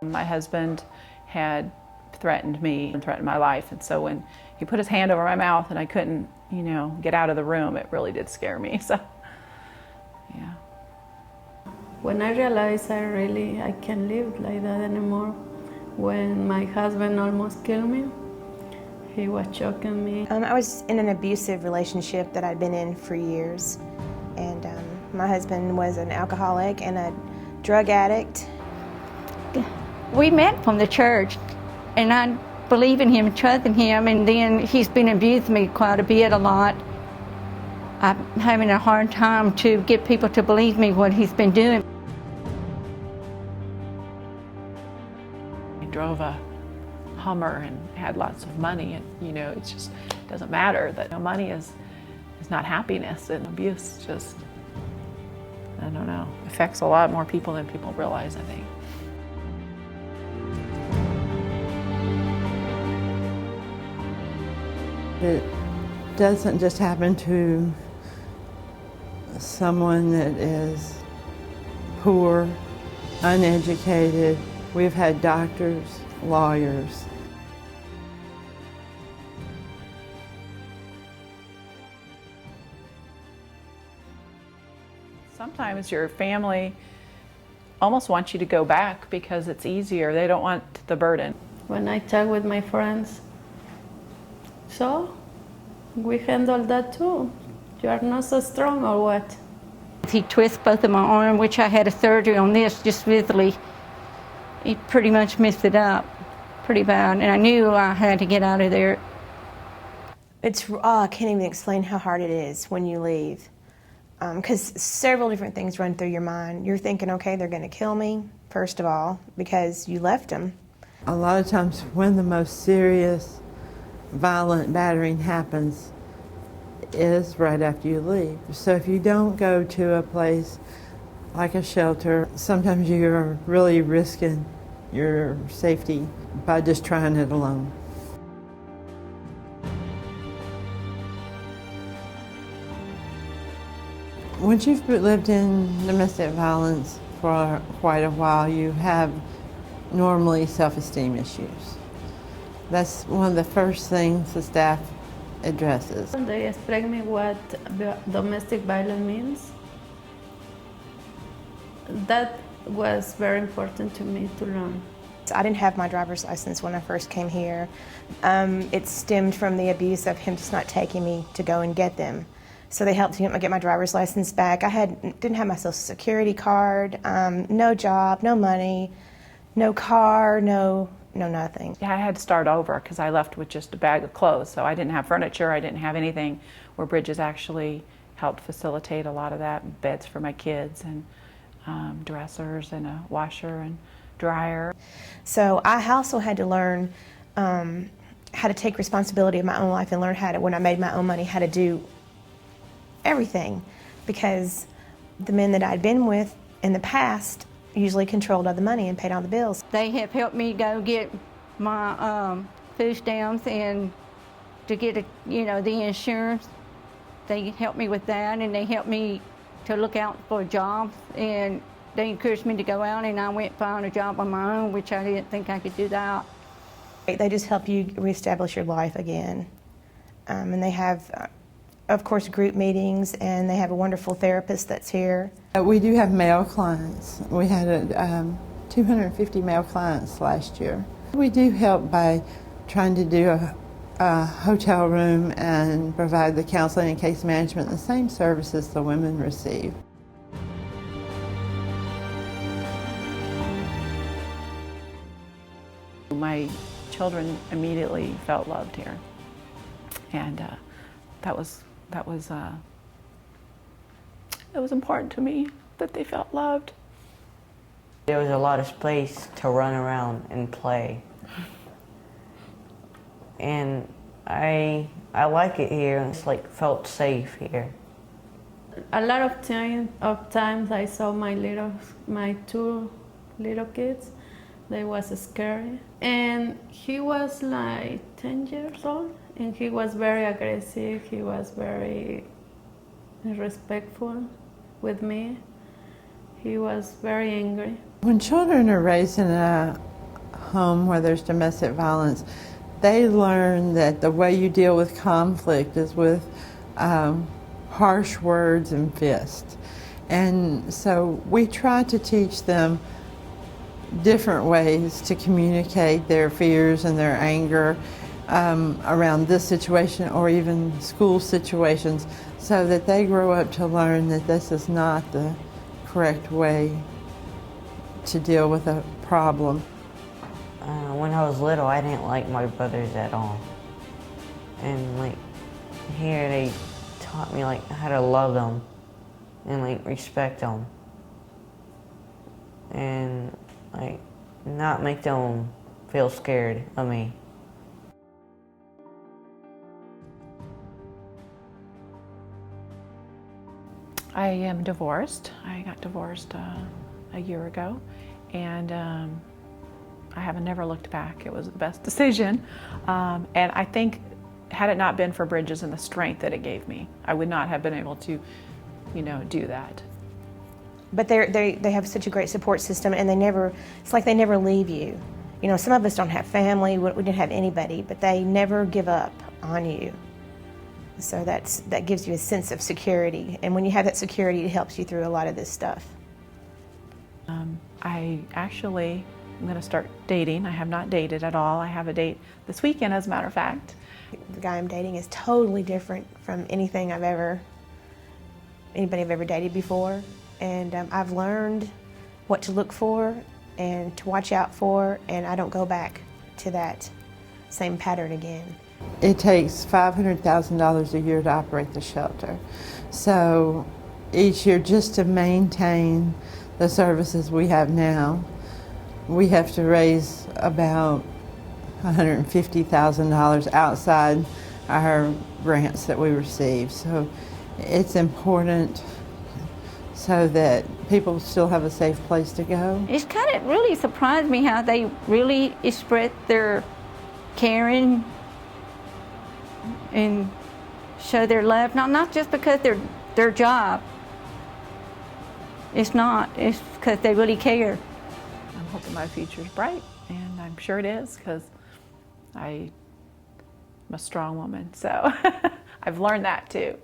My husband had threatened me and threatened my life, and so when he put his hand over my mouth and I couldn't, get out of the room, it really did scare me. So, yeah. When I realized I can't live like that anymore, when my husband almost killed me, he was choking me. I was in an abusive relationship that I'd been in for years, and my husband was an alcoholic and a drug addict. We met from the church, and I believe in him and trust in him, and then he's been abusing me quite a lot. I'm having a hard time to get people to believe me what he's been doing. He drove a Hummer and had lots of money, and it just doesn't matter that money is not happiness, and abuse just, I don't know, affects a lot more people than people realize, I think. It doesn't just happen to someone that is poor, uneducated. We've had doctors, lawyers. Sometimes your family almost wants you to go back because it's easier. They don't want the burden. When I talk with my friends, so we handle that too. You are not so strong or what? He twists both of my arm, which I had a surgery on this just visibly. He pretty much messed it up pretty bad, and I knew I had to get out of there. I can't even explain how hard it is when you leave, because several different things run through your mind. You're thinking, okay, they're going to kill me, first of all, because you left them. A lot of times when the most serious violent battering happens is right after you leave. So if you don't go to a place like a shelter, sometimes you're really risking your safety by just trying it alone. Once you've lived in domestic violence for quite a while, you have normally self-esteem issues. That's one of the first things the staff addresses. They explain me what domestic violence means. That was very important to me to learn. I didn't have my driver's license when I first came here. It stemmed from the abuse of him just not taking me to go and get them. So they helped me get my driver's license back. I didn't have my Social Security card, no job, no money, no car, no nothing. Yeah, I had to start over because I left with just a bag of clothes, so I didn't have furniture, I didn't have anything, where Bridges actually helped facilitate a lot of that, beds for my kids and dressers and a washer and dryer. So I also had to learn how to take responsibility of my own life and learn how to, when I made my own money, how to do everything, because the men that I'd been with in the past usually controlled all the money and paid all the bills. They have helped me go get my food stamps and to get the insurance. They helped me with that, and they helped me to look out for jobs, and they encouraged me to go out, and I went and found a job on my own, which I didn't think I could do that. They just help you reestablish your life again. And they have, of course, group meetings, and they have a wonderful therapist that's here. We do have male clients. We had 250 male clients last year. We do help by trying to do a hotel room and provide the counseling and case management, the same services the women receive. My children immediately felt loved here, and that was important to me, that they felt loved. There was a lot of space to run around and play. And I like it here. It's felt safe here. A lot of times I saw my two little kids. They was scary. And he was like 10 years old, and he was very aggressive. He was very respectful with me. He was very angry. When children are raised in a home where there's domestic violence, they learn that the way you deal with conflict is with harsh words and fists. And so we try to teach them different ways to communicate their fears and their anger around this situation or even school situations, so that they grow up to learn that this is not the correct way to deal with a problem. When I was little, I didn't like my brothers at all. And like here, they taught me like how to love them and like respect them. And like not make them feel scared of me. I am divorced. I got divorced a year ago, and I have never looked back. It was the best decision, and I think had it not been for Bridges and the strength that it gave me, I would not have been able to, do that. But they have such a great support system, and it's like they never leave you. Some of us don't have family, we didn't have anybody, but they never give up on you. So that gives you a sense of security, and when you have that security, it helps you through a lot of this stuff. I'm going to start dating. I have not dated at all. I have a date this weekend, as a matter of fact. The guy I'm dating is totally different from anybody I've ever dated before, and I've learned what to look for and to watch out for, and I don't go back to that same pattern again. It takes $500,000 a year to operate the shelter. So each year, just to maintain the services we have now, we have to raise about $150,000 outside our grants that we receive. So it's important so that people still have a safe place to go. It's kind of really surprised me how they really express their caring and show their love, not just because their job. It's because they really care. I'm hoping my future's bright, and I'm sure it is, because I'm a strong woman, so I've learned that too.